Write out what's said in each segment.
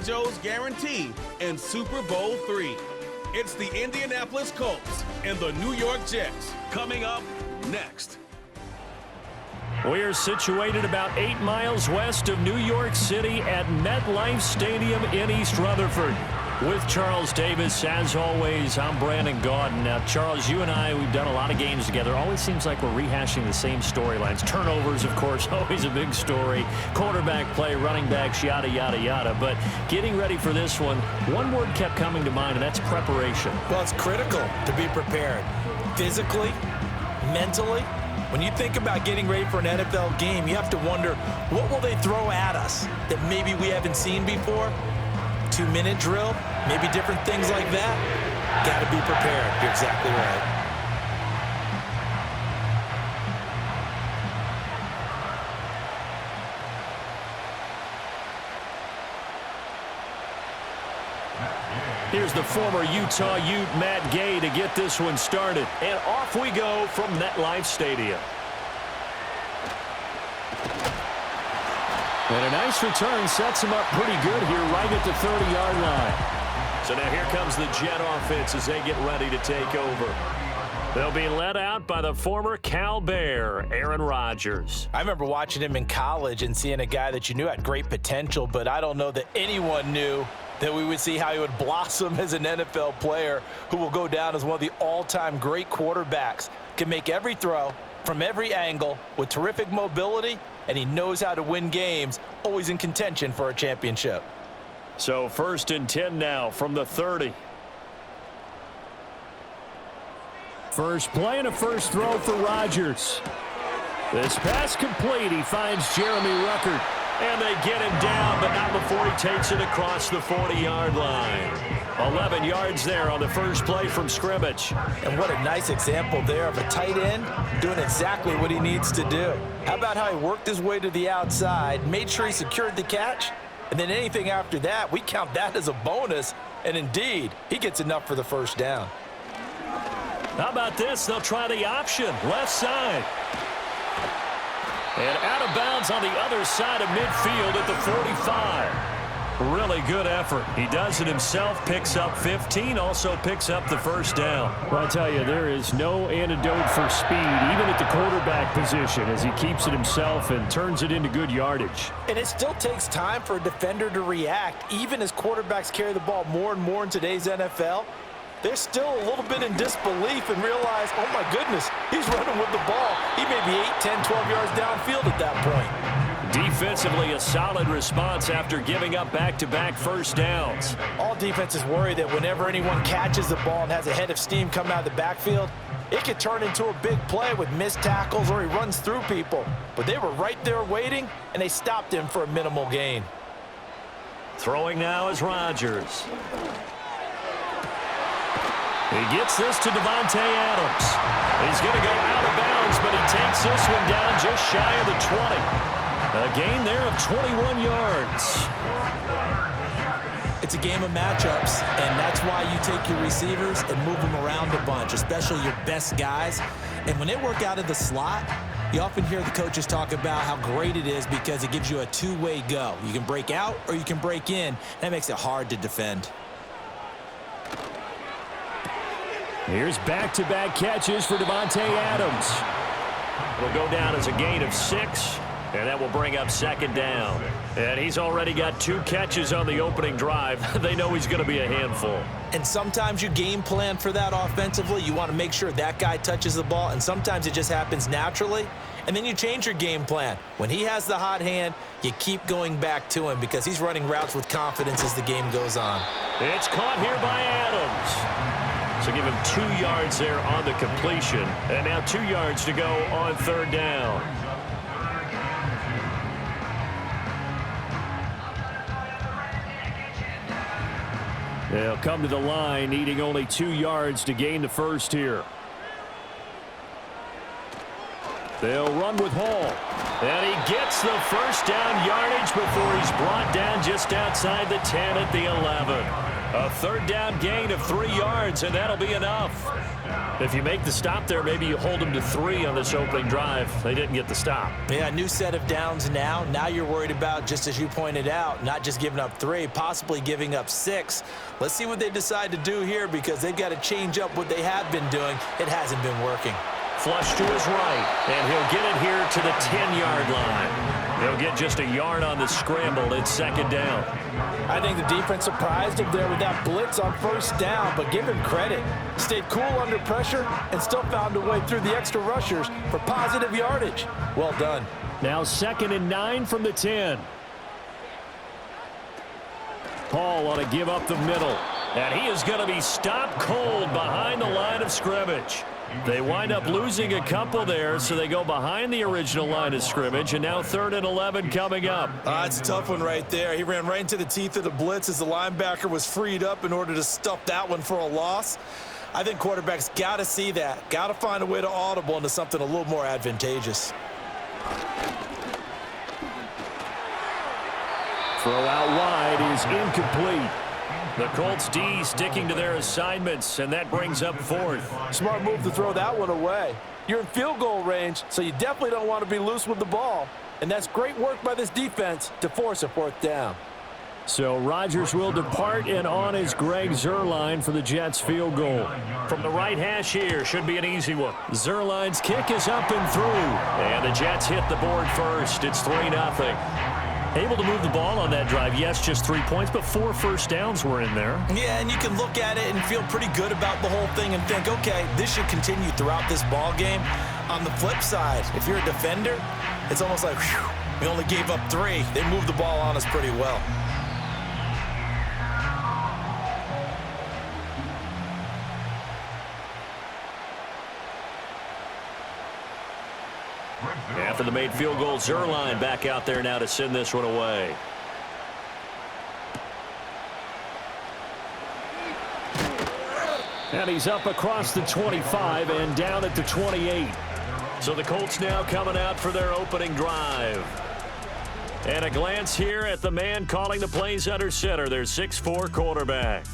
Joe's guarantee in Super Bowl III. It's the Indianapolis Colts and the New York Jets coming up next. We're situated about 8 miles west of New York City at MetLife Stadium in East Rutherford. With Charles Davis, as always, I'm Brandon Gaudin. Now, Charles, you and I, we've done a lot of games together. Always seems like we're rehashing the same storylines. Turnovers, of course, always a big story. Quarterback play, running backs, yada, yada, yada. But getting ready for this one word kept coming to mind, and that's preparation. Well, it's critical to be prepared. Physically, mentally. When you think about getting ready for an NFL game, you have to wonder, what will they throw at us that maybe we haven't seen before? 2-minute drill, maybe different things like that. Got to be prepared. You're exactly right. Here's the former Utah Ute, Matt Gay, to get this one started. And off we go from MetLife Stadium. And a nice return sets him up pretty good here right at the 30-yard line. So now here comes the Jet offense as they get ready to take over. They'll be led out by the former Cal Bear, Aaron Rodgers. I remember watching him in college and seeing a guy that you knew had great potential, but I don't know that anyone knew that we would see how he would blossom as an NFL player who will go down as one of the all-time great quarterbacks. Can make every throw from every angle with terrific mobility, and he knows how to win games, always in contention for a championship. So 1st and 10 now from the 30. First play and a first throw for Rodgers. This pass complete. He finds Jeremy Ruckert. And they get him down, but not before he takes it across the 40-yard line. 11 yards there on the first play from scrimmage. And what a nice example there of a tight end doing exactly what he needs to do. How about how he worked his way to the outside, made sure he secured the catch, and then anything after that, we count that as a bonus. And indeed, he gets enough for the first down. How about this? They'll try the option, left side. And out of bounds on the other side of midfield at the 45. Really good effort. He does it himself, picks up 15, also picks up the first down. Well, I tell you, there is no antidote for speed, even at the quarterback position, as he keeps it himself and turns it into good yardage. And it still takes time for a defender to react, even as quarterbacks carry the ball more and more in today's NFL. They're still a little bit in disbelief and realize, oh my goodness, he's running with the ball. He may be 8, 10, 12 yards downfield at that point. Defensively, a solid response after giving up back-to-back first downs. All defenses worry that whenever anyone catches the ball and has a head of steam coming out of the backfield, it could turn into a big play with missed tackles or he runs through people. But they were right there waiting, and they stopped him for a minimal gain. Throwing now is Rodgers. He gets this to Davante Adams. He's going to go out of bounds, but he takes this one down just shy of the 20. A gain there of 21 yards. It's a game of matchups, and that's why you take your receivers and move them around a bunch, especially your best guys. And when they work out of the slot, you often hear the coaches talk about how great it is because it gives you a two-way go. You can break out or you can break in. That makes it hard to defend. Here's back-to-back catches for Davante Adams. It'll go down as a gain of 6, and that will bring up second down. And he's already got 2 catches on the opening drive. They know he's going to be a handful. And sometimes you game plan for that offensively. You want to make sure that guy touches the ball, and sometimes it just happens naturally. And then you change your game plan. When he has the hot hand, you keep going back to him because he's running routes with confidence as the game goes on. It's caught here by Adams. So give him 2 yards there on the completion. And now 2 yards to go on third down. They'll come to the line, needing only 2 yards to gain the first here. They'll run with Hall. And he gets the first down yardage before he's brought down just outside the 10 at the 11. A third down gain of 3 yards, and that'll be enough. If you make the stop there, maybe you hold them to 3 on this opening drive. They didn't get the stop. Yeah, new set of downs now. Now you're worried about, just as you pointed out, not just giving up 3, possibly giving up 6. Let's see what they decide to do here because they've got to change up what they have been doing. It hasn't been working. Flush to his right, and he'll get it here to the 10-yard line. He'll get just a yard on the scramble. It's second down. I think the defense surprised him there with that blitz on first down, but give him credit. Stayed cool under pressure and still found a way through the extra rushers for positive yardage. Well done. Now 2nd and 9 from the 10. Paul on a give up the middle, and he is going to be stopped cold behind the line of scrimmage. They wind up losing a couple there, so they go behind the original line of scrimmage, and now 3rd and 11 coming up. It's a tough one right there. He ran right into the teeth of the blitz as the linebacker was freed up in order to stuff that one for a loss. I think quarterbacks got to see that. Got to find a way to audible into something a little more advantageous. Throw out wide is incomplete. The Colts D sticking to their assignments, and that brings up 4th. Smart move to throw that one away. You're in field goal range, so you definitely don't want to be loose with the ball. And that's great work by this defense to force a 4th down. So Rodgers will depart, and on is Greg Zuerlein for the Jets field goal. From the right hash here, should be an easy one. Zuerlein's kick is up and through, and the Jets hit the board first. It's 3-0. Able to move the ball on that drive. Yes, just 3 points, but 4 first downs were in there. Yeah, and you can look at it and feel pretty good about the whole thing and think, okay, this should continue throughout this ball game. On the flip side, if you're a defender, it's almost like, whew, we only gave up 3. They moved the ball on us pretty well. After the made field goal, Zuerlein back out there now to send this one away. And he's up across the 25 and down at the 28. So the Colts now coming out for their opening drive. And a glance here at the man calling the plays under center, their 6'4" quarterback.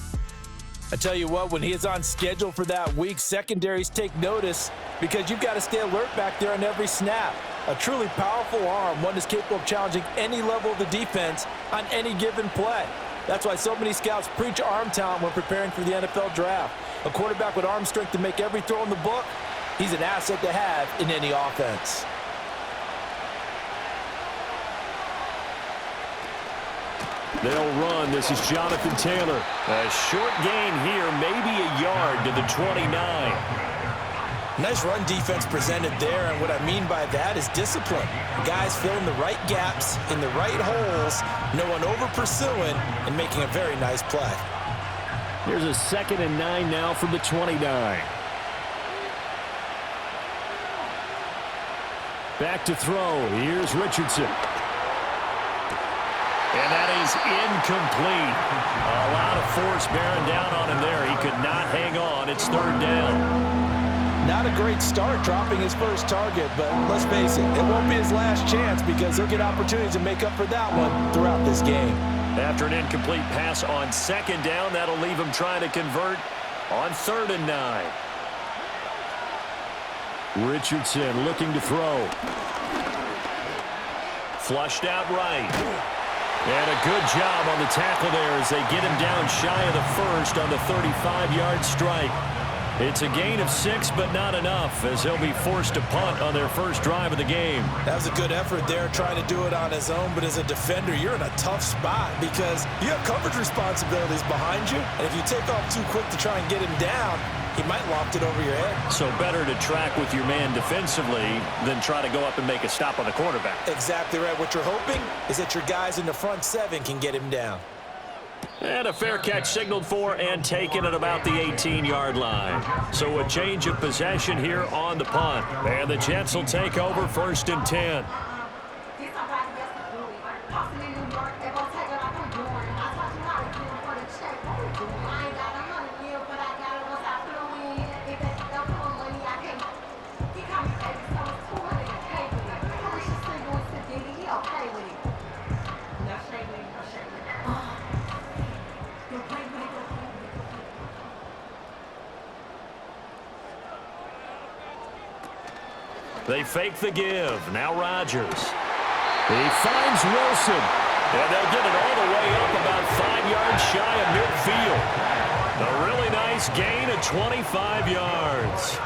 I tell you what, when he is on schedule for that week, secondaries take notice because you've got to stay alert back there on every snap. A truly powerful arm, one that's capable of challenging any level of the defense on any given play. That's why so many scouts preach arm talent when preparing for the NFL draft. A quarterback with arm strength to make every throw in the book, he's an asset to have in any offense. They'll run. This is Jonathan Taylor. A short gain here, maybe a yard to the 29. Nice run defense presented there, and what I mean by that is discipline. Guys filling the right gaps in the right holes, no one over-pursuing, and making a very nice play. Here's a 2nd and 9 now from the 29. Back to throw. Here's Richardson. And that is incomplete. A lot of force bearing down on him there. He could not hang on. It's 3rd down. Not a great start dropping his first target, but let's face it, it won't be his last chance because he'll get opportunities to make up for that one throughout this game. After an incomplete pass on 2nd down, that'll leave him trying to convert on 3rd and 9. Richardson looking to throw. Flushed out right. And a good job on the tackle there as they get him down shy of the first on the 35-yard strike. It's a gain of 6, but not enough, as he'll be forced to punt on their first drive of the game. That was a good effort there, trying to do it on his own, but as a defender, you're in a tough spot because you have coverage responsibilities behind you, and if you take off too quick to try and get him down, he might loft it over your head. So better to track with your man defensively than try to go up and make a stop on the quarterback. Exactly right. What you're hoping is that your guys in the front 7 can get him down. And a fair catch signaled for and taken at about the 18-yard line. So a change of possession here on the punt. And the Jets will take over 1st and 10. They fake the give. Now Rodgers. He finds Wilson. And they'll get it all the way up about 5 yards shy of midfield. A really nice gain of 25 yards.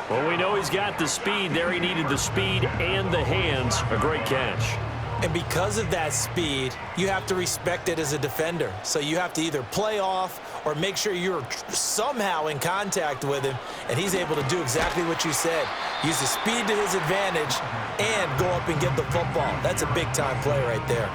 Well, we know he's got the speed there. He needed the speed and the hands. A great catch. And because of that speed, you have to respect it as a defender. So you have to either play off or make sure you're somehow in contact with him, and he's able to do exactly what you said. Use the speed to his advantage and go up and get the football. That's a big-time play right there.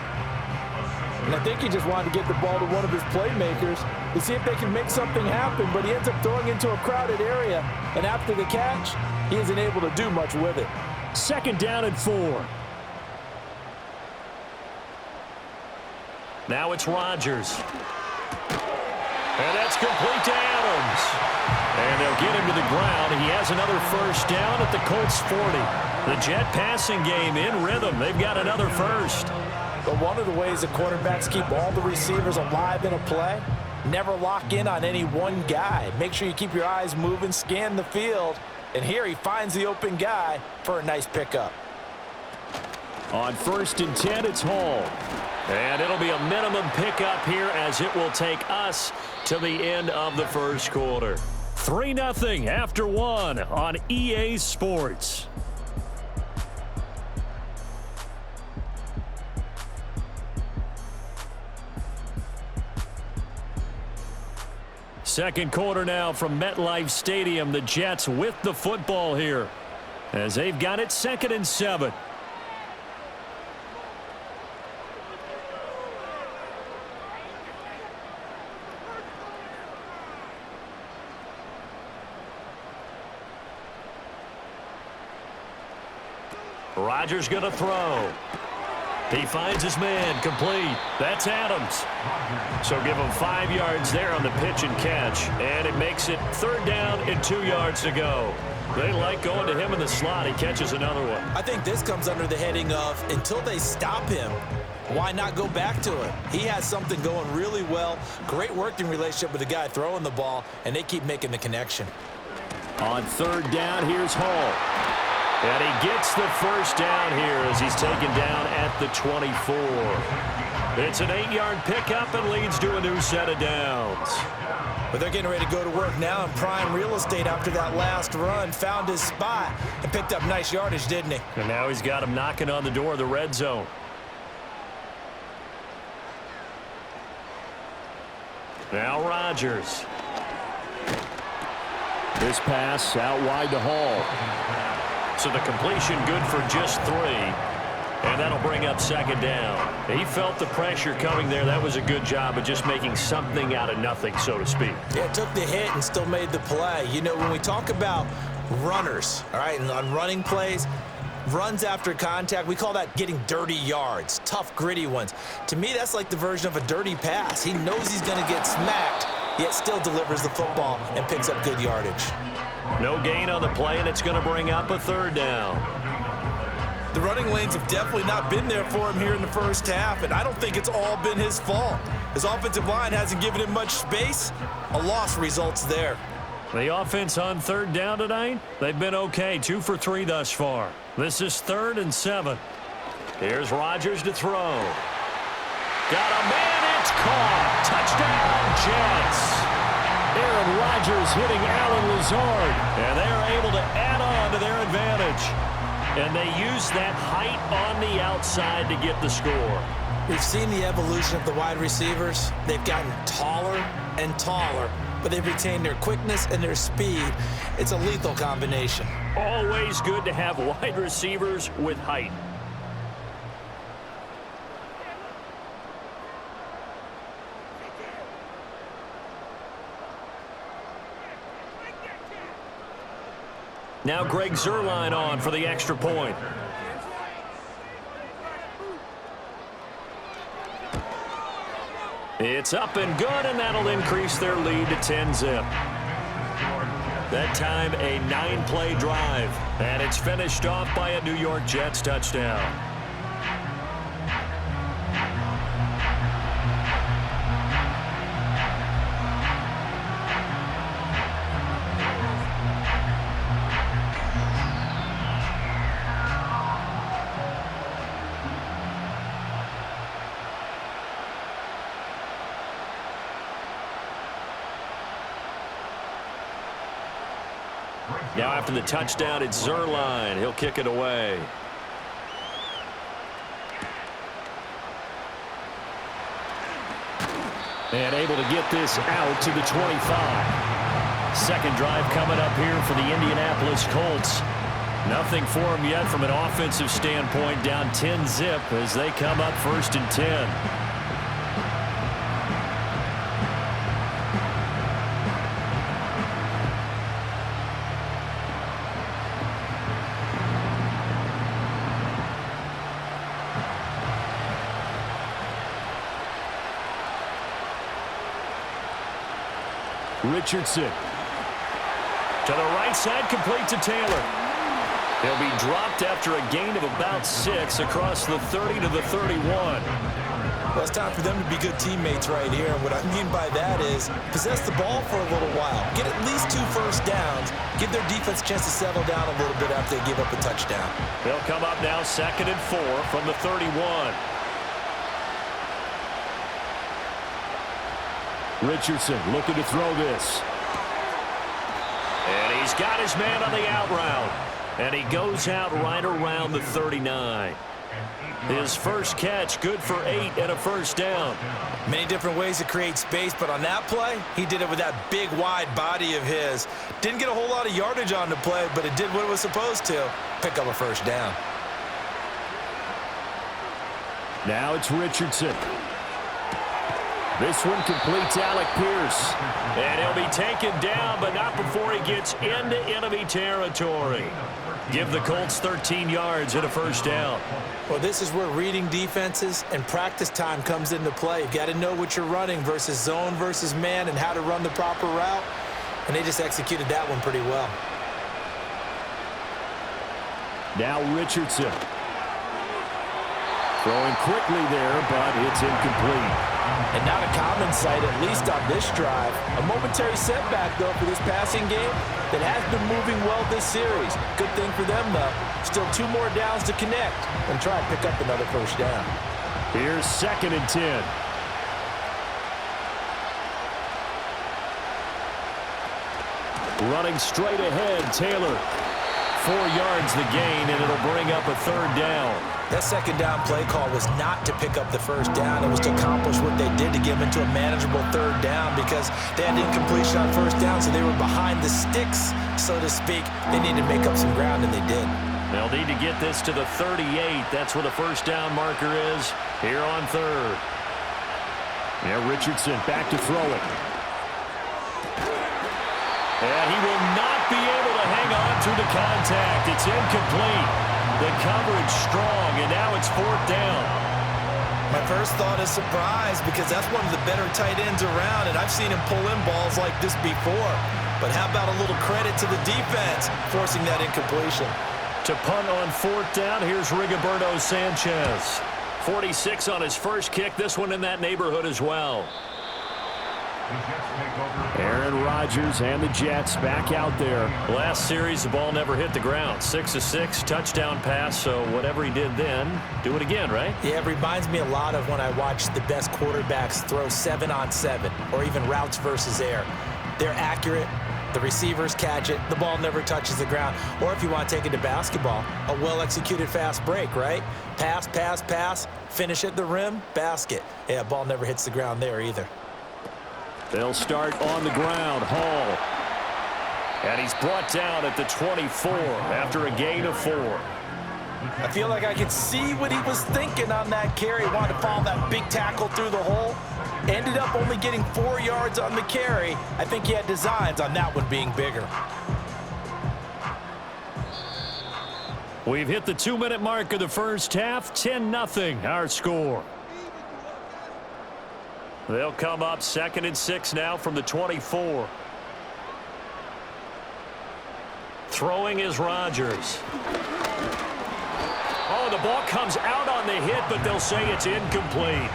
And I think he just wanted to get the ball to one of his playmakers to see if they can make something happen, but he ends up throwing into a crowded area, and after the catch, he isn't able to do much with it. 2nd down and 4. Now it's Rodgers. And that's complete to Adams. And they'll get him to the ground. He has another first down at the Colts 40. The Jet passing game in rhythm. They've got another first. But one of the ways the quarterbacks keep all the receivers alive in a play, never lock in on any one guy. Make sure you keep your eyes moving, scan the field. And here he finds the open guy for a nice pickup. On 1st and 10, it's Hall. And it'll be a minimum pickup here as it will take us to the end of the first quarter. 3-0 after 1 on EA Sports. Second quarter now from MetLife Stadium. The Jets with the football here as they've got it 2nd and 7. Rodgers going to throw. He finds his man, complete. That's Adams. So give him 5 yards there on the pitch and catch, and it makes it 3rd down and 2 yards to go. They like going to him in the slot. He catches another one. I think this comes under the heading of until they stop him, why not go back to it? He has something going really well. Great working relationship with the guy throwing the ball, and they keep making the connection. On 3rd down, here's Hall. And he gets the first down here as he's taken down at the 24. It's an 8-yard pickup and leads to a new set of downs. But they're getting ready to go to work now in prime real estate after that last run. Found his spot and picked up nice yardage, didn't he? And now he's got him knocking on the door of the red zone. Now Rodgers. This pass out wide to Hall. So the completion good for just 3. And that'll bring up 2nd down. He felt the pressure coming there. That was a good job of just making something out of nothing, so to speak. Yeah, took the hit and still made the play. You know, when we talk about runners, all right, and on running plays, runs after contact, we call that getting dirty yards, tough, gritty ones. To me, that's like the version of a dirty pass. He knows he's going to get smacked, yet still delivers the football and picks up good yardage. No gain on the play, and it's going to bring up a 3rd down. The running lanes have definitely not been there for him here in the first half, and I don't think it's all been his fault. His offensive line hasn't given him much space. A loss results there. The offense on 3rd down tonight, they've been okay, 2 for 3 thus far. This is 3rd and 7. Here's Rodgers to throw. Got a man, it's caught. Touchdown, Jets. Aaron Rodgers hitting Alan Lazard, and they are able to add on to their advantage. And they use that height on the outside to get the score. We've seen the evolution of the wide receivers. They've gotten taller and taller, but they've retained their quickness and their speed. It's a lethal combination. Always good to have wide receivers with height. Now Greg Zuerlein on for the extra point. It's up and good, and that'll increase their lead to 10-zip. That time, a 9-play drive, and it's finished off by a New York Jets touchdown. Now after the touchdown, it's Zerline. He'll kick it away. And able to get this out to the 25. Second drive coming up here for the Indianapolis Colts. Nothing for them yet from an offensive standpoint, down 10-zip as they come up 1st and 10. Richardson to the right side, complete to Taylor. He'll be dropped after a gain of about 6 across the 30 to the 31. Well, it's time for them to be good teammates right here. And what I mean by that is possess the ball for a little while. Get at least 2 first downs. Give their defense a chance to settle down a little bit after they give up a touchdown. They'll come up now 2nd and 4 from the 31. Richardson looking to throw this. And he's got his man on the out route. And he goes out right around the 39. His first catch, good for 8 and a first down. Many different ways to create space, but on that play, he did it with that big, wide body of his. Didn't get a whole lot of yardage on the play, but it did what it was supposed to. Pick up a first down. Now it's Richardson. This one completes Alec Pierce. And he'll be taken down, but not before he gets into enemy territory. Give the Colts 13 yards and a first down. Well, this is where reading defenses and practice time comes into play. You've got to know what you're running versus zone versus man and how to run the proper route. And they just executed that one pretty well. Now Richardson. Throwing quickly there, but it's incomplete. And not a common sight, at least on this drive. A momentary setback, though, for this passing game that has been moving well this series. Good thing for them, though. Still 2 more downs to connect and try and pick up another first down. Here's 2nd and 10. Running straight ahead, Taylor. 4 yards the gain, and it'll bring up a 3rd down. That 2nd down play call was not to pick up the first down. It was to accomplish what they did to get them into a manageable 3rd down because they had incompletion on first down, so they were behind the sticks, so to speak. They needed to make up some ground, and they did. They'll need to get this to the 38. That's where the first down marker is here on 3rd. Now Richardson back to throw it. And he will not be able to hang on through the contact. It's incomplete. The coverage strong, and now it's 4th down. My first thought is surprise because that's one of the better tight ends around, and I've seen him pull in balls like this before. But how about a little credit to the defense forcing that incompletion? To punt on 4th down, here's Rigoberto Sanchez. 46 on his first kick. This one in that neighborhood as well. Aaron Rodgers and the Jets back out there. Last series, the ball never hit the ground. 6 of 6, touchdown pass, so whatever he did then, do it again, right? Yeah, it reminds me a lot of when I watch the best quarterbacks throw 7-on-7 or even routes versus air. They're accurate. The receivers catch it. The ball never touches the ground. Or if you want to take it to basketball, a well-executed fast break, right? Pass, pass, pass, finish at the rim, basket. Yeah, ball never hits the ground there either. They'll start on the ground. Hall. And he's brought down at the 24 after a gain of 4. I feel like I could see what he was thinking on that carry. Wanted to follow that big tackle through the hole. Ended up only getting 4 yards on the carry. I think he had designs on that one being bigger. We've hit the 2-minute mark of the first half. 10-0 our score. They'll come up 2nd and 6 now from the 24. Throwing is Rodgers. Oh, the ball comes out on the hit, but they'll say it's incomplete.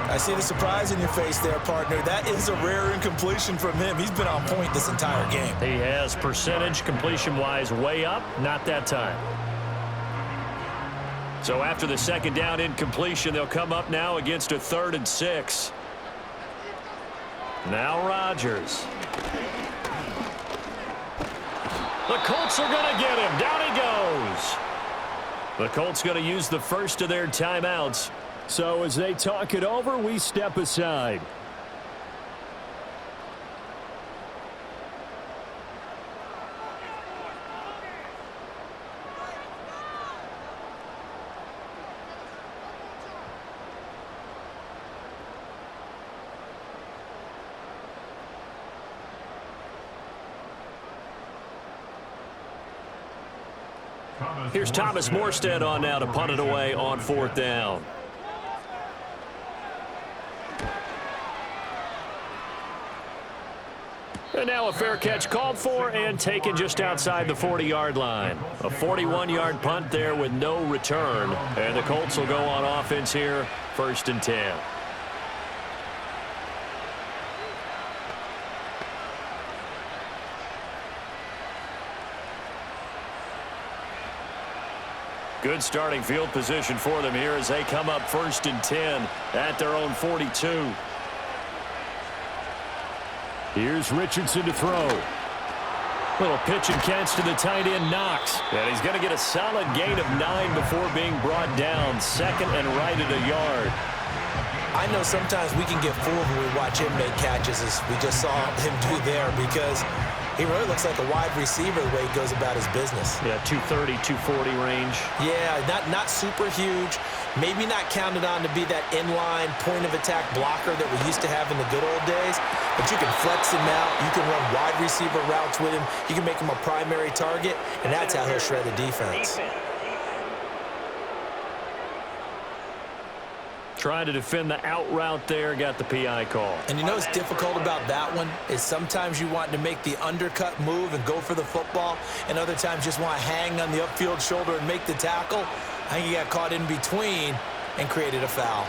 I see the surprise in your face there, partner. That is a rare incompletion from him. He's been on point this entire game. He has percentage completion-wise way up, not that time. So after the 2nd down incompletion, they'll come up now against a 3rd and 6. Now Rodgers. The Colts are going to get him. Down he goes. The Colts going to use the first of their timeouts. So as they talk it over, we step aside. Here's Thomas Morstead on now to punt it away on 4th down. And now a fair catch called for and taken just outside the 40-yard line. A 41-yard punt there with no return. And the Colts will go on offense here, 1st and 10. Good starting field position for them here as they come up 1st and 10 at their own 42. Here's Richardson to throw. Little pitch and catch to the tight end, Knox. And he's going to get a solid gain of 9 before being brought down. 2nd and right at a yard. I know sometimes we can get fooled when we watch him make catches, as we just saw him do there, because he really looks like a wide receiver the way he goes about his business. Yeah, 230, 240 range. Yeah, not super huge. Maybe not counted on to be that inline point-of-attack blocker that we used to have in the good old days. But you can flex him out. You can run wide receiver routes with him. You can make him a primary target, and that's how he'll shred the defense. Trying to defend the out route there, got the PI call. And you know what's difficult about that one is sometimes you want to make the undercut move and go for the football, and other times just want to hang on the upfield shoulder and make the tackle. I think he got caught in between and created a foul.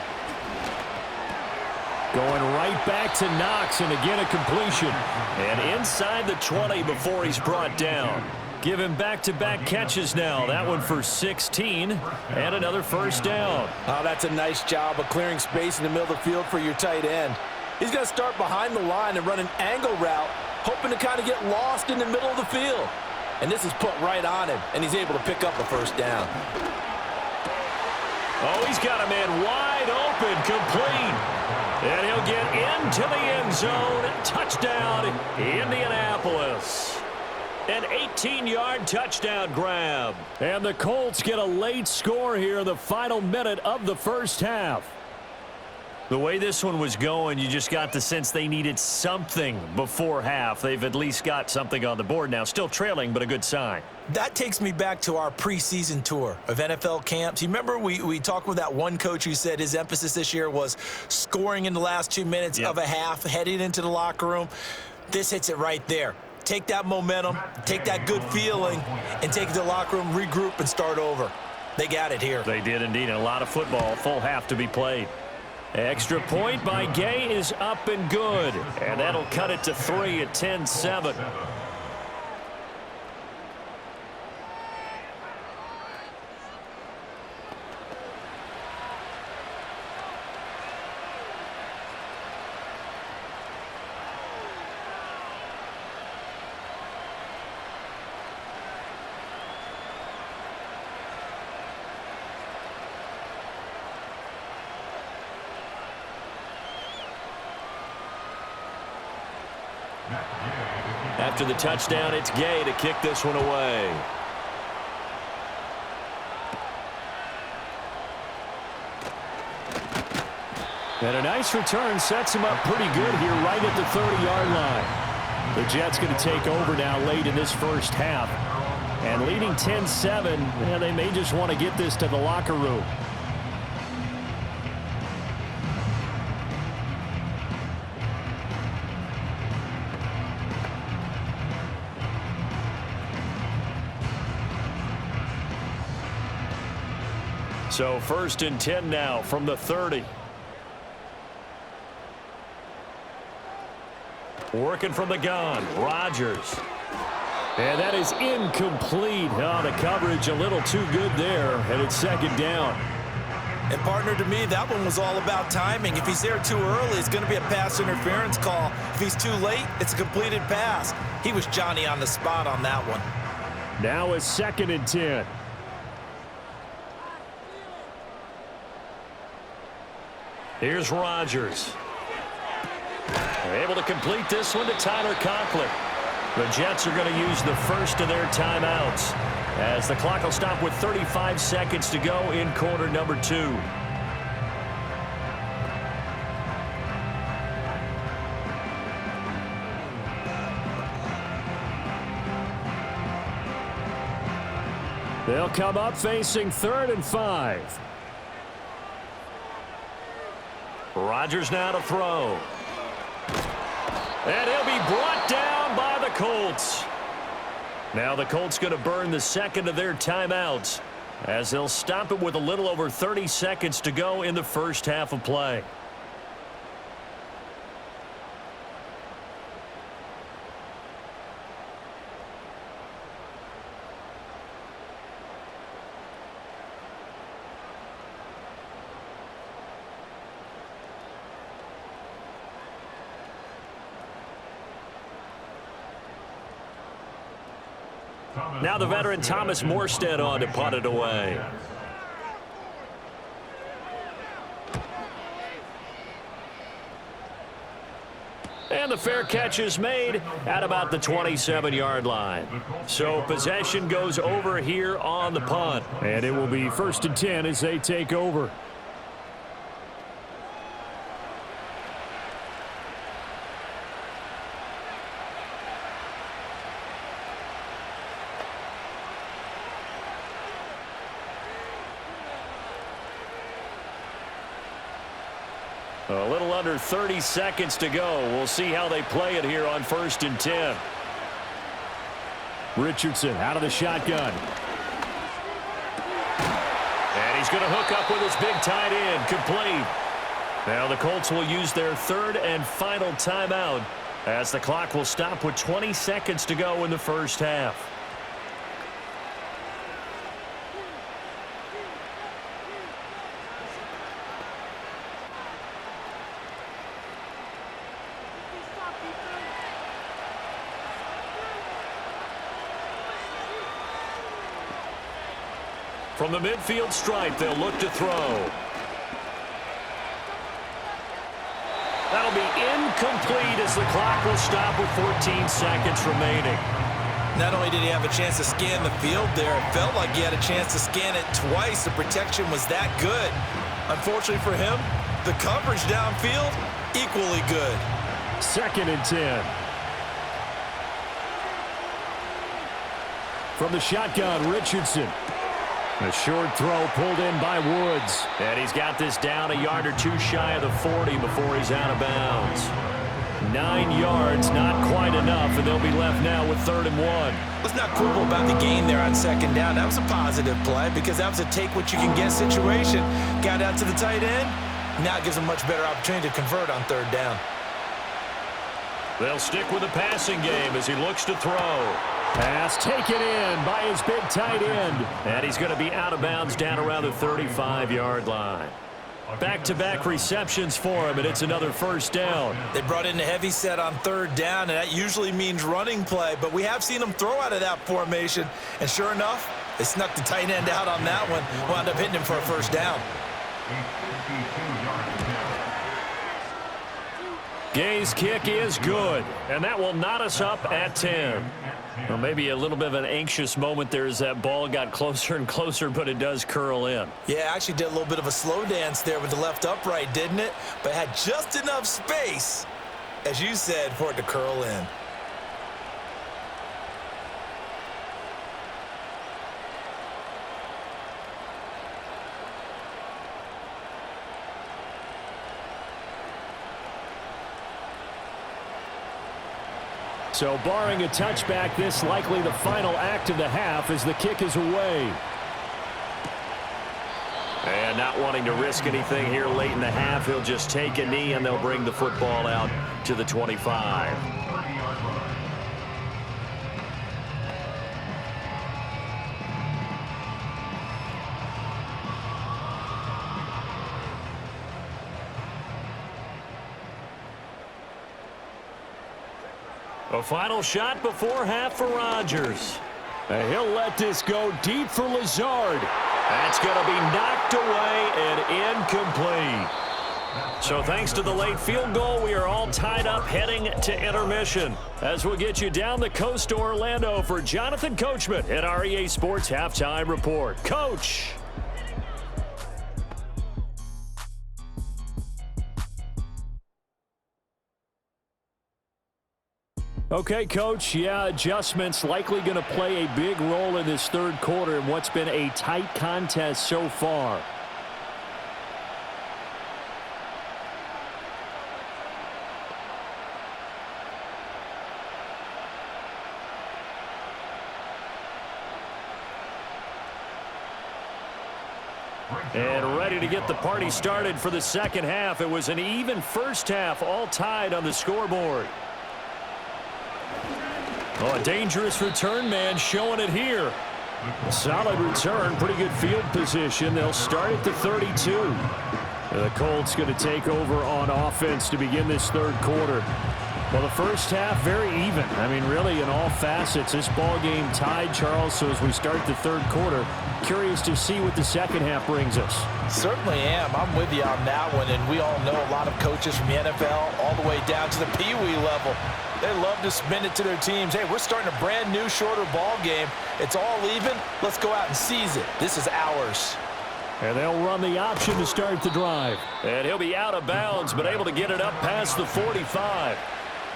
Going right back to Knox, and again a completion. And inside the 20 before he's brought down. Give him back-to-back catches now. That one for 16 and another 1st down. Oh, that's a nice job of clearing space in the middle of the field for your tight end. He's going to start behind the line and run an angle route, hoping to kind of get lost in the middle of the field. And this is put right on him, and he's able to pick up a 1st down. Oh, he's got a man wide open, complete. And he'll get into the end zone. Touchdown, Indianapolis. An 18-yard touchdown grab. And the Colts get a late score here in the final minute of the 1st half. The way this one was going, you just got the sense they needed something before half. They've at least got something on the board now. Still trailing, but a good sign. That takes me back to our preseason tour of NFL camps. You remember we talked with that one coach who said his emphasis this year was scoring in the last 2 minutes of a half, heading into the locker room. This hits it right there. Take that momentum, take that good feeling, and take it to the locker room, regroup, and start over. They got it here. They did indeed. And a lot of football, full half to be played. Extra point by Gay is up and good. And that'll cut it to 3 at 10-7. After the touchdown, it's Gay to kick this one away. And a nice return sets him up pretty good here right at the 30-yard line. The Jets going to take over now late in this 1st half. And leading 10-7, they may just want to get this to the locker room. So 1st and 10 now from the 30. Working from the gun, Rodgers. And that is incomplete. Oh, the coverage a little too good there, and it's 2nd down. And partner, to me, that one was all about timing. If he's there too early, it's going to be a pass interference call. If he's too late, it's a completed pass. He was Johnny on the spot on that one. Now a 2nd and 10. Here's Rodgers. Able to complete this one to Tyler Conklin. The Jets are going to use the first of their timeouts as the clock will stop with 35 seconds to go in quarter number 2. They'll come up facing 3rd and 5. Rodgers now to throw. And he'll be brought down by the Colts. Now the Colts going to burn the 2nd of their timeouts as they'll stop it with a little over 30 seconds to go in the first half of play. Now the veteran Thomas Morstead on to punt it away. And the fair catch is made at about the 27-yard line. So possession goes over here on the punt. And it will be 1st and 10 as they take over. A little under 30 seconds to go. We'll see how they play it here on 1st and 10. Richardson out of the shotgun. And he's going to hook up with his big tight end. Complete. Now the Colts will use their 3rd and final timeout as the clock will stop with 20 seconds to go in the first half. From the midfield stripe, they'll look to throw. That'll be incomplete as the clock will stop with 14 seconds remaining. Not only did he have a chance to scan the field there, it felt like he had a chance to scan it twice. The protection was that good. Unfortunately for him, the coverage downfield, equally good. 2nd and 10. From the shotgun, Richardson. A short throw pulled in by Woods. And he's got this down a yard or 2 shy of the 40 before he's out of bounds. 9 yards, not quite enough, and they'll be left now with 3rd and 1. Let's not quibble about the gain there on 2nd down. That was a positive play because that was a take-what-you-can-get situation. Got out to the tight end. Now it gives him a much better opportunity to convert on 3rd down. They'll stick with the passing game as he looks to throw. Pass taken in by his big tight end. And he's going to be out of bounds down around the 35-yard line. Back-to-back receptions for him, and it's another 1st down. They brought in a heavy set on 3rd down, and that usually means running play. But we have seen them throw out of that formation. And sure enough, they snuck the tight end out on that one. Wound up hitting him for a 1st down. Gay's kick is good, and that will knot us up at 10. Well, maybe a little bit of an anxious moment there as that ball got closer and closer, but it does curl in. Yeah, actually did a little bit of a slow dance there with the left upright, didn't it? But had just enough space, as you said, for it to curl in. So barring a touchback, this likely the final act of the half as the kick is away. And not wanting to risk anything here late in the half, he'll just take a knee and they'll bring the football out to the 25. A final shot before half for Rodgers. And he'll let this go deep for Lazard. That's going to be knocked away and incomplete. So thanks to the late field goal, we are all tied up heading to intermission. As we'll get you down the coast to Orlando for Jonathan Coachman at our EA Sports Halftime Report. Coach. Okay, Coach, yeah, adjustments likely going to play a big role in this third quarter in what's been a tight contest so far. And ready to get the party started for the second half. It was an even first half, all tied on the scoreboard. Oh, a dangerous return man showing it here. Solid return, pretty good field position. They'll start at the 32. The Colts going to take over on offense to begin this third quarter. Well, the first half, very even. I mean, really, in all facets, this ball game tied, Charles. So as we start the third quarter, curious to see what the second half brings us. Certainly am. I'm with you on that one. And we all know a lot of coaches from the NFL all the way down to the Pee Wee level. They love to spin it to their teams. Hey, we're starting a brand new, shorter ball game. It's all even. Let's go out and seize it. This is ours. And they'll run the option to start the drive. And he'll be out of bounds, but able to get it up past the 45.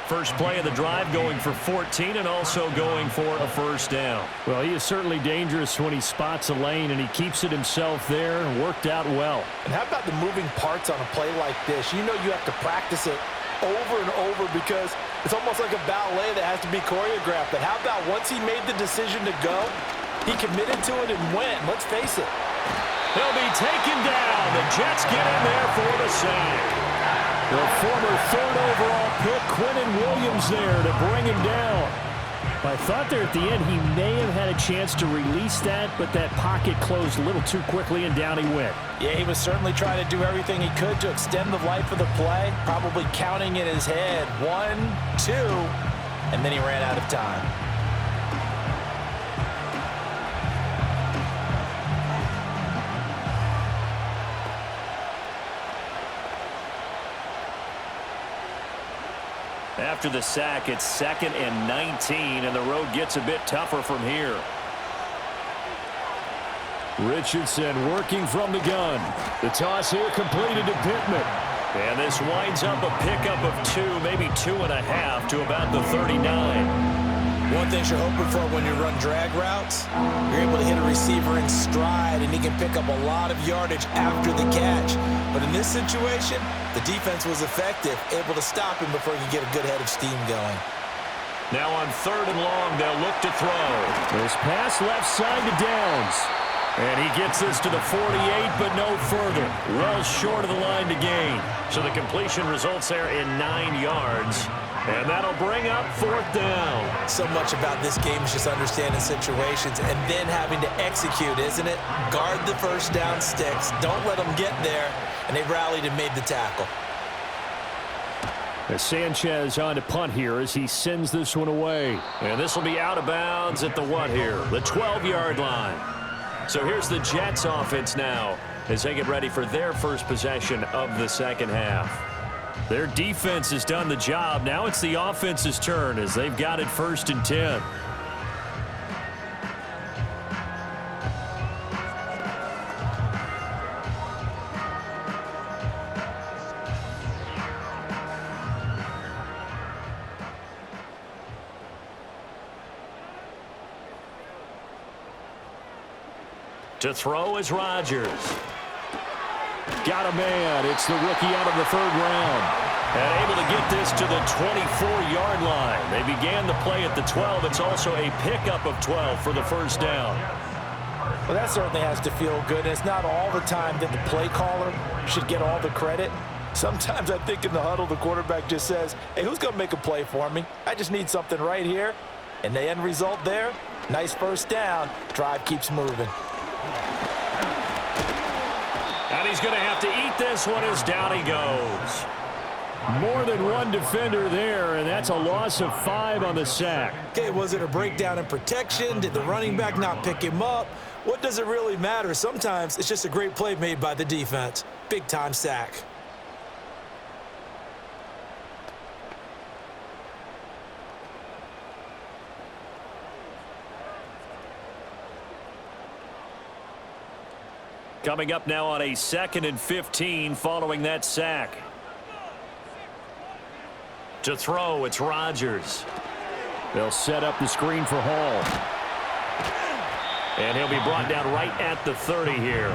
First play of the drive going for 14 and also going for a first down. Well, he is certainly dangerous when he spots a lane, and he keeps it himself there and worked out well. And how about the moving parts on a play like this? You know you have to practice it over and over because it's almost like a ballet that has to be choreographed. But how about once he made the decision to go, he committed to it and went. Let's face it. He'll be taken down. The Jets get in there for the sack. The former third overall pick, Quinnen Williams, there to bring him down. I thought there at the end he may have had a chance to release that, but that pocket closed a little too quickly, and down he went. Yeah, he was certainly trying to do everything he could to extend the life of the play, probably counting in his head 1, 2, and then he ran out of time. After the sack, it's 2nd and 19, and the road gets a bit tougher from here. Richardson working from the gun. The toss here completed to Pittman. And this winds up a pickup of 2, maybe 2.5 to about the 39. One thing you're hoping for when you run drag routes, you're able to hit a receiver in stride, and he can pick up a lot of yardage after the catch. But in this situation, the defense was effective, able to stop him before he could get a good head of steam going. Now on 3rd and long, they'll look to throw. This pass left side to Downs. And he gets this to the 48, but no further. Well short of the line to gain. So the completion results there in 9 yards. And that'll bring up 4th down. So much about this game is just understanding situations and then having to execute, isn't it? Guard the first down sticks. Don't let them get there. And they rallied and made the tackle. As Sanchez on to punt here as he sends this one away. And this will be out of bounds at the what here? The 12-yard line. So here's the Jets offense now as they get ready for their first possession of the second half. Their defense has done the job. Now it's the offense's turn as they've got it 1st and 10. To throw is Rodgers. Got a man. It's the rookie out of the 3rd round. And able to get this to the 24-yard line. They began the play at the 12. It's also a pickup of 12 for the first down. Well, that certainly has to feel good. It's not all the time that the play caller should get all the credit. Sometimes I think in the huddle, the quarterback just says, hey, who's going to make a play for me? I just need something right here. And the end result there, nice first down. Drive keeps moving. And he's going to have to eat this one as down he goes. More than one defender there, and that's a loss of 5 on the sack. Okay, was it a breakdown in protection? Did the running back not pick him up? What does it really matter? Sometimes it's just a great play made by the defense. Big-time sack. Coming up now on a 2nd and 15 following that sack. To throw, it's Rodgers. They'll set up the screen for Hall. And he'll be brought down right at the 30 here.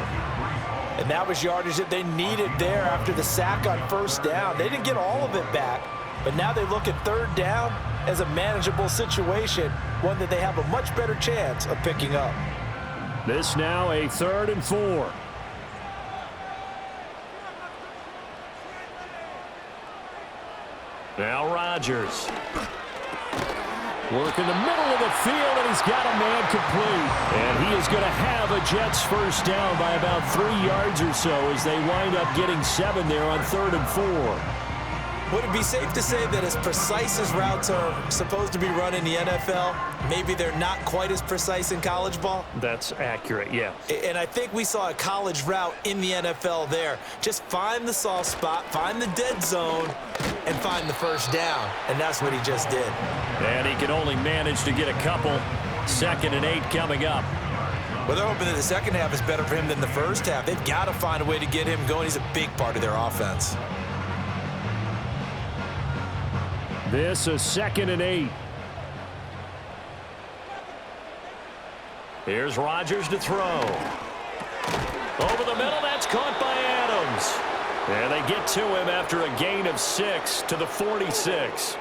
And that was yardage that they needed there after the sack on first down. They didn't get all of it back, but now they look at third down as a manageable situation, one that they have a much better chance of picking up. This now a 3rd and 4. Now Rodgers. Work in the middle of the field, and he's got a man complete. And he is going to have a Jets first down by about 3 yards or so as they wind up getting 7 there on 3rd and 4. Would it be safe to say that as precise as routes are supposed to be run in the NFL, maybe they're not quite as precise in college ball? That's accurate, yeah. And I think we saw a college route in the NFL there. Just find the soft spot, find the dead zone, and find the first down. And that's what he just did. And he can only manage to get a couple. 2nd and 8 coming up. Well, they're hoping that the second half is better for him than the first half. They've got to find a way to get him going. He's a big part of their offense. This is 2nd and 8. Here's Rodgers to throw. Over the middle, that's caught by Adams. And they get to him after a gain of 6 to the 46.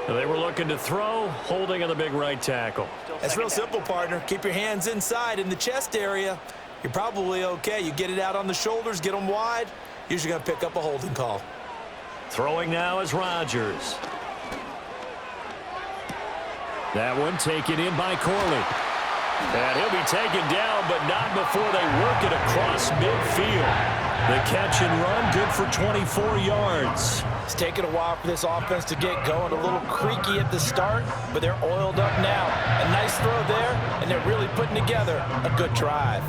They were looking to throw, holding on the big right tackle. That's real simple, partner. Keep your hands inside in the chest area. You're probably okay. You get it out on the shoulders, get them wide. Usually going to pick up a holding call. Throwing now is Rodgers. That one taken in by Corley. And he'll be taken down, but not before they work it across midfield. The catch and run, good for 24 yards. It's taken a while for this offense to get going. A little creaky at the start, but they're oiled up now. A nice throw there, and they're really putting together a good drive.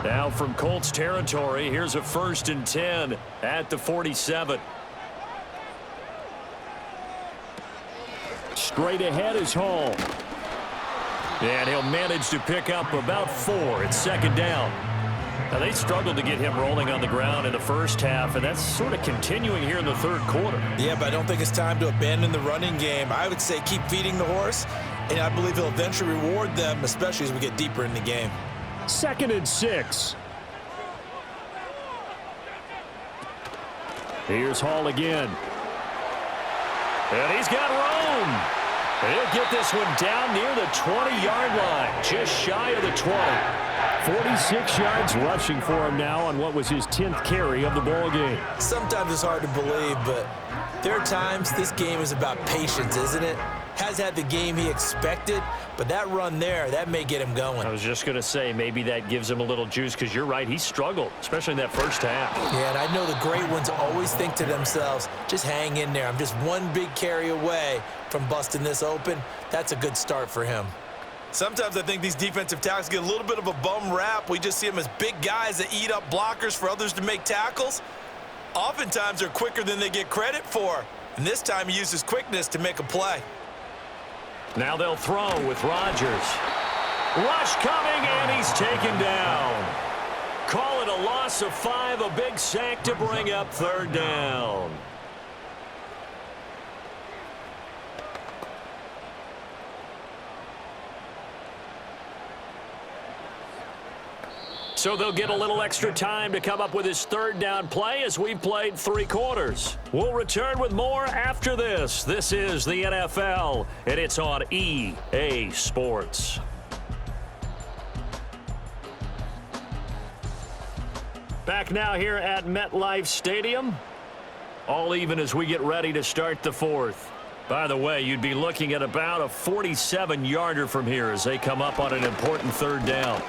Now from Colts territory, here's a 1st and 10 at the 47. Straight ahead is Hall. And he'll manage to pick up about 4. It's 2nd down. Now, they struggled to get him rolling on the ground in the first half, and that's sort of continuing here in the 3rd quarter. Yeah, but I don't think it's time to abandon the running game. I would say keep feeding the horse, and I believe he'll eventually reward them, especially as we get deeper in the game. 2nd and 6. Here's Hall again. And he's got room. He'll get this one down near the 20-yard line, just shy of the 20. 46 yards rushing for him now on what was his 10th carry of the ball game. Sometimes it's hard to believe, but there are times this game is about patience, isn't it? Has had the game he expected, but that run there, that may get him going. I was just going to say maybe that gives him a little juice because you're right, he struggled, especially in that first half. Yeah, and I know the great ones always think to themselves, just hang in there. I'm just one big carry away from busting this open. That's a good start for him. Sometimes I think these defensive tackles get a little bit of a bum rap. We just see them as big guys that eat up blockers for others to make tackles. Oftentimes they're quicker than they get credit for. And this time he uses quickness to make a play. Now they'll throw with Rodgers. Rush coming, and he's taken down. Call it a loss of 5, a big sack to bring up 3rd down. So they'll get a little extra time to come up with his 3rd down play as we've played 3 quarters. We'll return with more after this. This is the NFL, and it's on EA Sports. Back now here at MetLife Stadium. All even as we get ready to start the 4th. By the way, you'd be looking at about a 47-yarder from here as they come up on an important third down.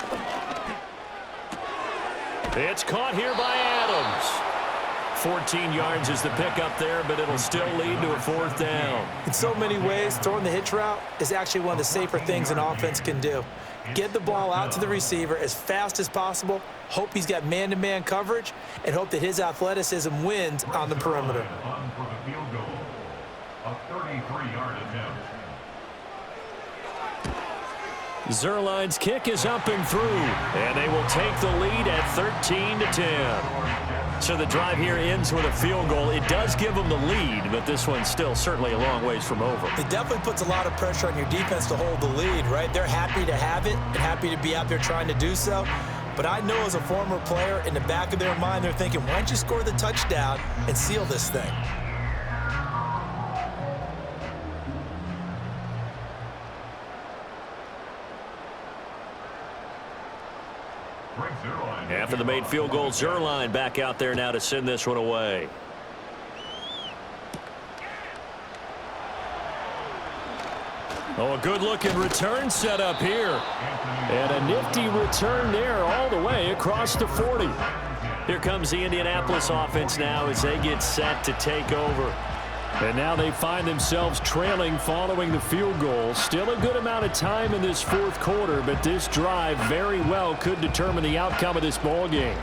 It's caught here by Adams. 14 yards is the pickup there, but it'll still lead to a fourth down. In so many ways, throwing the hitch route is actually one of the safer things an offense can do. Get the ball out to the receiver as fast as possible, hope he's got man-to-man coverage, and hope that his athleticism wins on the perimeter. Zerline's kick is up and through, and they will take the lead at 13-10. So the drive here ends with a field goal. It does give them the lead, but this one's still certainly a long ways from over. It definitely puts a lot of pressure on your defense to hold the lead, right? They're happy to have it and happy to be out there trying to do so. But I know as a former player, in the back of their mind, they're thinking, why don't you score the touchdown and seal this thing? After the made field goal, Zerline back out there now to send this one away. Oh, a good-looking return set up here. And a nifty return there all the way across the 40. Here comes the Indianapolis offense now as they get set to take over. And now they find themselves trailing following the field goal. Still a good amount of time in this fourth quarter, but this drive very well could determine the outcome of this ball game.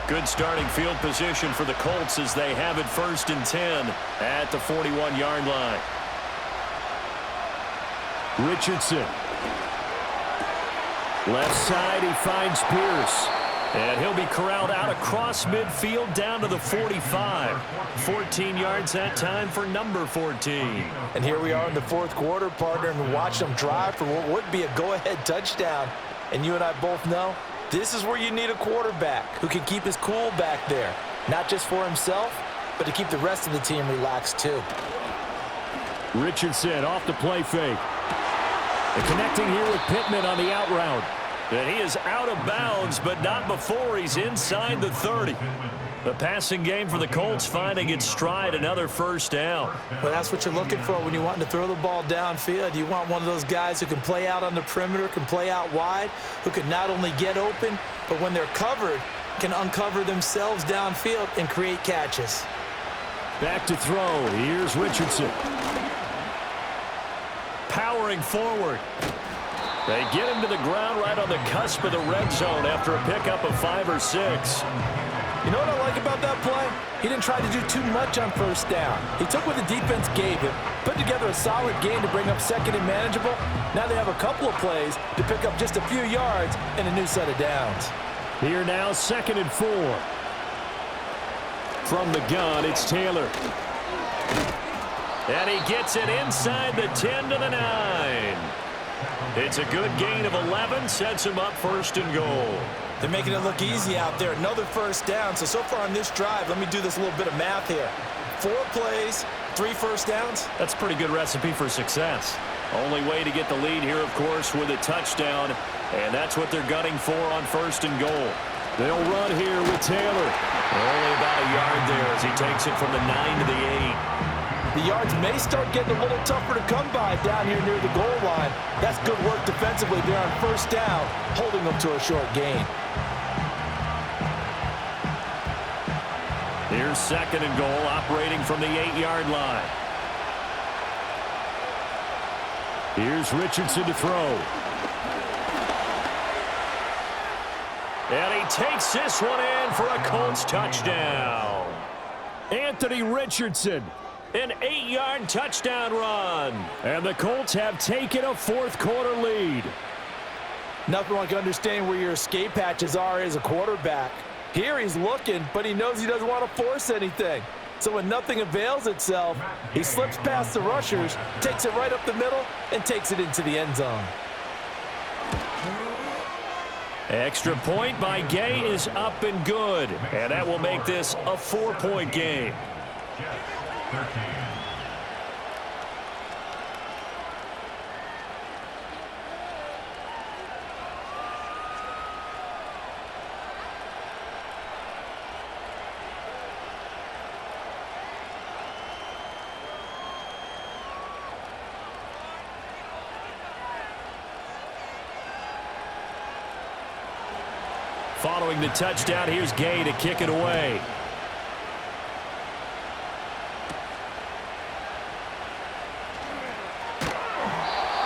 Good starting field position for the Colts as they have it 1st and 10 at the 41-yard line. Richardson. Left side, he finds Pierce. And he'll be corralled out across midfield down to the 45. 14 yards that time for number 14. And here we are in the fourth quarter, partner, and watch them drive for what would be a go-ahead touchdown. And you and I both know this is where you need a quarterback who can keep his cool back there. Not just for himself, but to keep the rest of the team relaxed too. Richardson off the play fake. And connecting here with Pittman on the out route. And he is out of bounds, but not before he's inside the 30. The passing game for the Colts finding its stride, another first down. Well, that's what you're looking for when you want to throw the ball downfield. You want one of those guys who can play out on the perimeter, can play out wide, who can not only get open, but when they're covered, can uncover themselves downfield and create catches. Back to throw. Here's Richardson. Powering forward. They get him to the ground right on the cusp of the red zone after a pickup of 5 or 6. You know what I like about that play? He didn't try to do too much on first down. He took what the defense gave him, put together a solid game to bring up second and manageable. Now they have a couple of plays to pick up just a few yards and a new set of downs. Here now, 2nd and 4. From the gun, it's Taylor. And he gets it inside the 10 to the 9. It's a good gain of 11, sets him up 1st and goal. They're making it look easy out there. Another first down. So far on this drive, let me do this little bit of math here. 4 plays, 3 first downs. That's a pretty good recipe for success. Only way to get the lead here, of course, with a touchdown. And that's what they're gunning for on 1st and goal. They'll run here with Taylor. Only about a yard there as he takes it from the 9 to the 8. The yards may start getting a little tougher to come by down here near the goal line. That's good work defensively there on 1st down, holding them to a short gain. Here's 2nd and goal, operating from the 8-yard line. Here's Richardson to throw. And he takes this one in for a Colts touchdown. Anthony Richardson. An 8-yard touchdown run. And the Colts have taken a fourth quarter lead. Nothing like understanding where your escape hatches are as a quarterback. Here he's looking, but he knows he doesn't want to force anything. So when nothing avails itself, he slips past the rushers, takes it right up the middle, and takes it into the end zone. Extra point by Gay is up and good. And that will make this a 4-point game. 13. following the touchdown. Here's Gay to kick it away.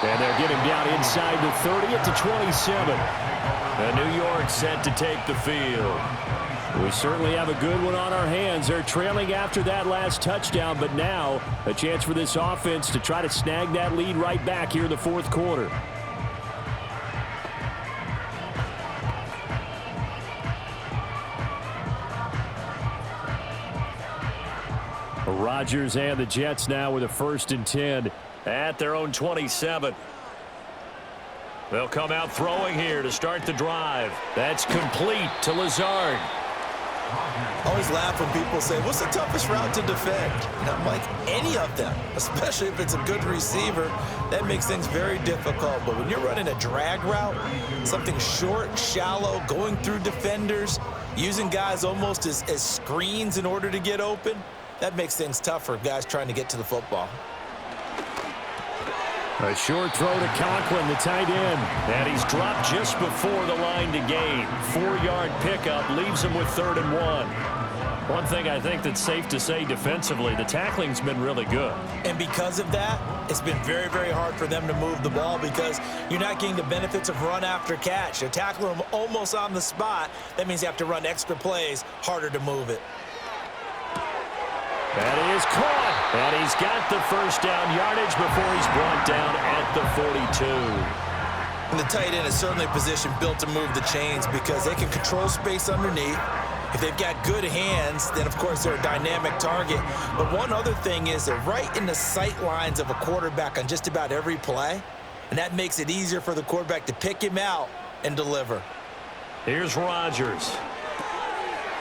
And they're getting down inside the 30 at the 27. And New York set to take the field. We certainly have a good one on our hands. They're trailing after that last touchdown, but now a chance for this offense to try to snag that lead right back here in the fourth quarter. Rodgers and the Jets now with a 1st and 10 at their own 27. They'll come out throwing here to start the drive. That's complete to Lazard. Always laugh when people say, what's the toughest route to defend? And I'm like, any of them, especially if it's a good receiver. That makes things very difficult. But when you're running a drag route, something short, shallow, going through defenders, using guys almost as screens in order to get open, that makes things tough for guys trying to get to the football. A short throw to Conklin, the tight end. And he's dropped just before the line to gain. 4-yard pickup leaves him with 3rd and 1. One thing I think that's safe to say defensively, the tackling's been really good. And because of that, it's been very, very hard for them to move the ball because you're not getting the benefits of run after catch. They're tackling them almost on the spot. That means you have to run extra plays, harder to move it. That is caught, and he's got the 1st down yardage before he's brought down at the 42. And the tight end is certainly a position built to move the chains because they can control space underneath. If they've got good hands, then, of course, they're a dynamic target. But one other thing is they're right in the sight lines of a quarterback on just about every play, and that makes it easier for the quarterback to pick him out and deliver. Here's Rodgers.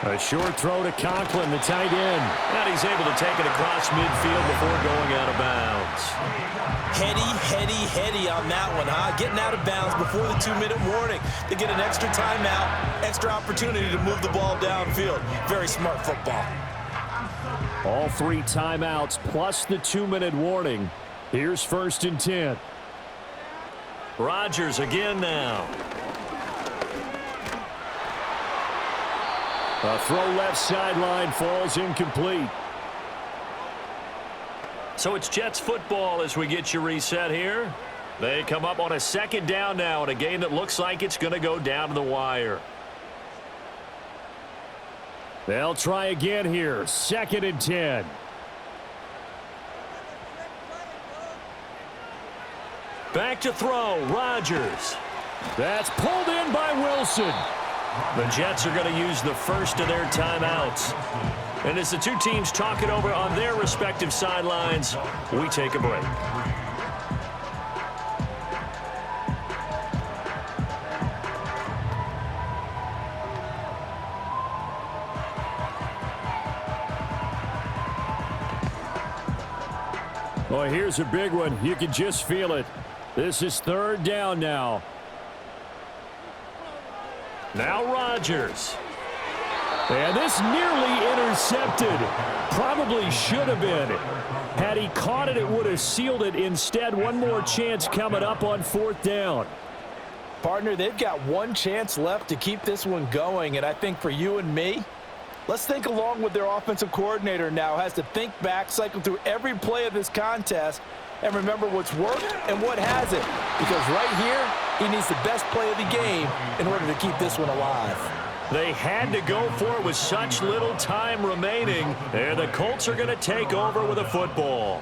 A short throw to Conklin, the tight end. And he's able to take it across midfield before going out of bounds. Heady on that one, huh? Getting out of bounds before the 2-minute warning. They get an extra timeout, extra opportunity to move the ball downfield. Very smart football. All 3 timeouts plus the 2-minute warning. Here's 1st and 10. Rodgers again now. A throw left sideline falls incomplete. So it's Jets football as we get you reset here. They come up on a 2nd down now in a game that looks like it's going to go down to the wire. They'll try again here. 2nd and 10. Back to throw. Rodgers. That's pulled in by Wilson. The Jets are going to use the 1st of their timeouts. And as the two teams talk it over on their respective sidelines, we take a break. Well, here's a big one. You can just feel it. This is 3rd down now. Now Rodgers. And this nearly intercepted. Probably should have been. Had he caught it, it would have sealed it. Instead, one more chance coming up on 4th down. Partner, they've got one chance left to keep this one going, and I think for you and me, let's think along with their offensive coordinator now. Has to think back, cycle through every play of this contest, and remember what's worked and what hasn't. Because right here, he needs the best play of the game in order to keep this one alive. They had to go for it with such little time remaining. And the Colts are going to take over with a football.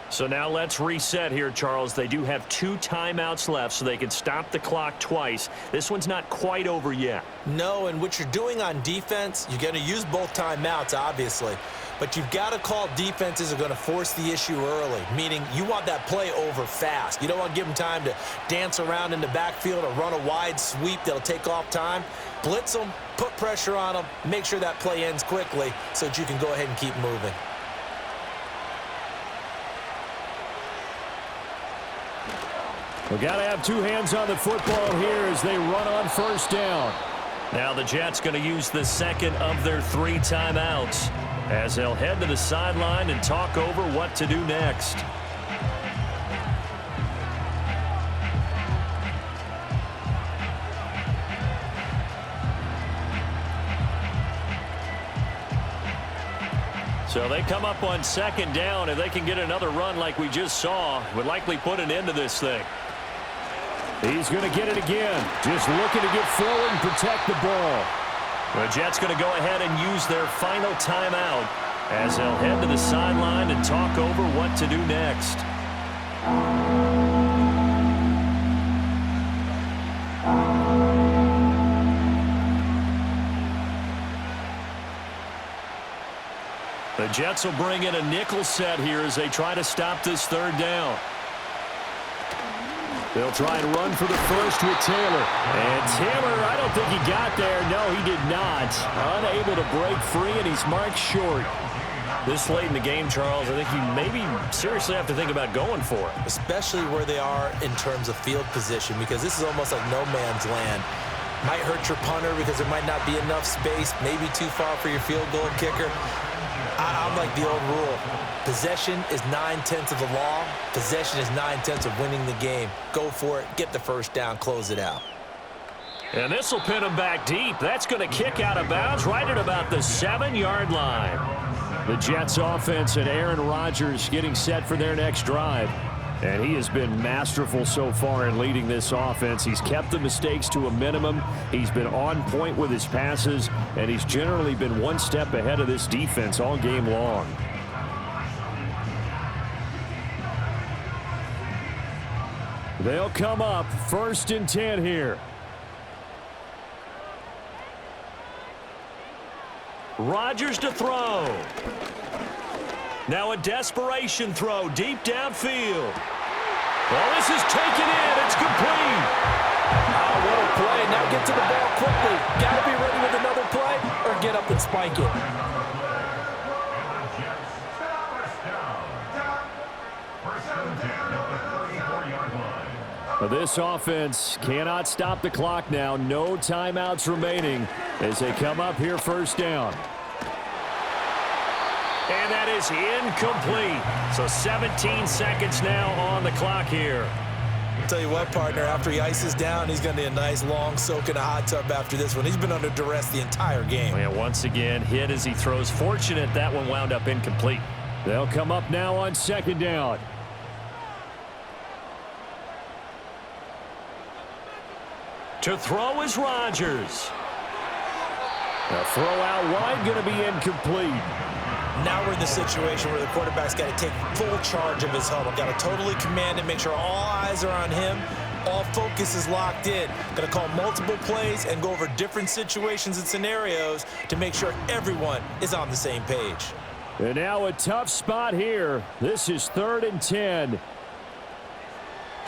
So now let's reset here, Charles. They do have 2 timeouts left, so they can stop the clock twice. This one's not quite over yet. No, and what you're doing on defense, you're going to use both timeouts, obviously. But you've got to call defenses are going to force the issue early, meaning you want that play over fast. You don't want to give them time to dance around in the backfield or run a wide sweep that'll take off time. Blitz them, put pressure on them, make sure that play ends quickly so that you can go ahead and keep moving. We've got to have 2 hands on the football here as they run on 1st down. Now the Jets going to use the 2nd of their 3 timeouts as they'll head to the sideline and talk over what to do next. So they come up on second down. If they can get another run like we just saw, would likely put an end to this thing. He's going to get it again. Just looking to get forward and protect the ball. The Jets going to go ahead and use their final timeout as they'll head to the sideline and talk over what to do next. The Jets will bring in a nickel set here as they try to stop this third down. They'll try and run for the first with Taylor. And Taylor, I don't think he got there. No, he did not. Unable to break free, and he's marked short. This late in the game, Charles, I think you maybe seriously have to think about going for it. Especially where they are in terms of field position, because this is almost like no man's land. Might hurt your punter because there might not be enough space, maybe too far for your field goal kicker. I'm like the old rule. Possession is 9/10 of the law. Possession is 9/10 of winning the game. Go for it. Get the first down. Close it out. And this will pin him back deep. That's going to kick out of bounds right at about the 7-yard line. The Jets offense and Aaron Rodgers getting set for their next drive. And he has been masterful so far in leading this offense. He's kept the mistakes to a minimum. He's been on point with his passes, and he's generally been one step ahead of this defense all game long. They'll come up 1st and 10 here. Rodgers to throw. Now a desperation throw deep downfield. Well, this is taken in. It's complete. What a play. Now get to the ball quickly. Got to be ready with another play or get up and spike it. This offense cannot stop the clock now. No timeouts remaining as they come up here 1st down. And that is incomplete. So 17 seconds now on the clock here. I'll tell you what, partner, after he ices down, he's going to need a nice long soak in a hot tub after this one. He's been under duress the entire game. And once again, hit as he throws. Fortunate that one wound up incomplete. They'll come up now on 2nd down. To throw is Rodgers. The throw out wide going to be incomplete. Now we're in the situation where the quarterback's got to take full charge of his huddle. Got to totally command it, make sure all eyes are on him. All focus is locked in. Got to call multiple plays and go over different situations and scenarios to make sure everyone is on the same page. And now a tough spot here. This is 3rd and 10.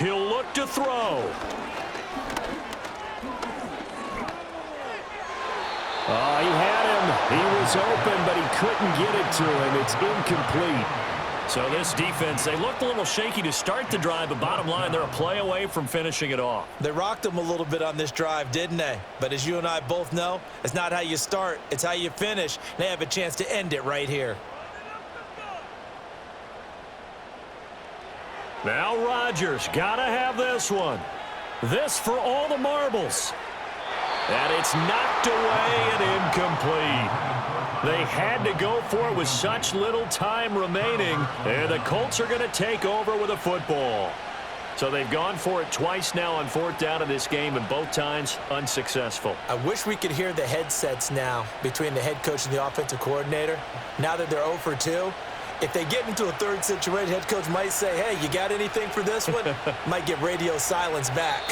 He'll look to throw. Oh, he had him. He was open, but he couldn't get it to him. It's incomplete. So this defense, they looked a little shaky to start the drive, but bottom line, they're a play away from finishing it off. They rocked him a little bit on this drive, didn't they? But as you and I both know, it's not how you start, it's how you finish. They have a chance to end it right here. Now Rodgers, gotta have this one. This for all the marbles. And it's knocked away and incomplete. They had to go for it with such little time remaining. And the Colts are going to take over with a football. So they've gone for it twice now on 4th down in this game, and both times unsuccessful. I wish we could hear the headsets now between the head coach and the offensive coordinator. Now that they're 0 for 2, if they get into a third situation, head coach might say, hey, you got anything for this one? Might get radio silence back.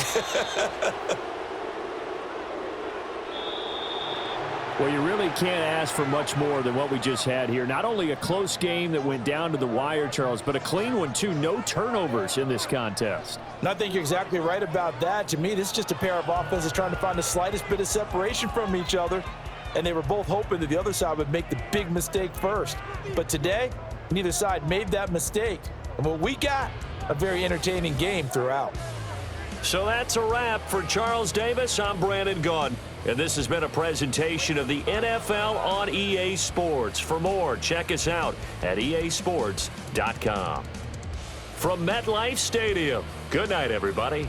Well, you really can't ask for much more than what we just had here. Not only a close game that went down to the wire, Charles, but a clean one, too. No turnovers in this contest. And I think you're exactly right about that. To me, this is just a pair of offenses trying to find the slightest bit of separation from each other. And they were both hoping that the other side would make the big mistake first. But today, neither side made that mistake. And what we got, a very entertaining game throughout. So that's a wrap for Charles Davis. I'm Brandon Gaudin. And this has been a presentation of the NFL on EA Sports. For more, check us out at easports.com. From MetLife Stadium, good night, everybody.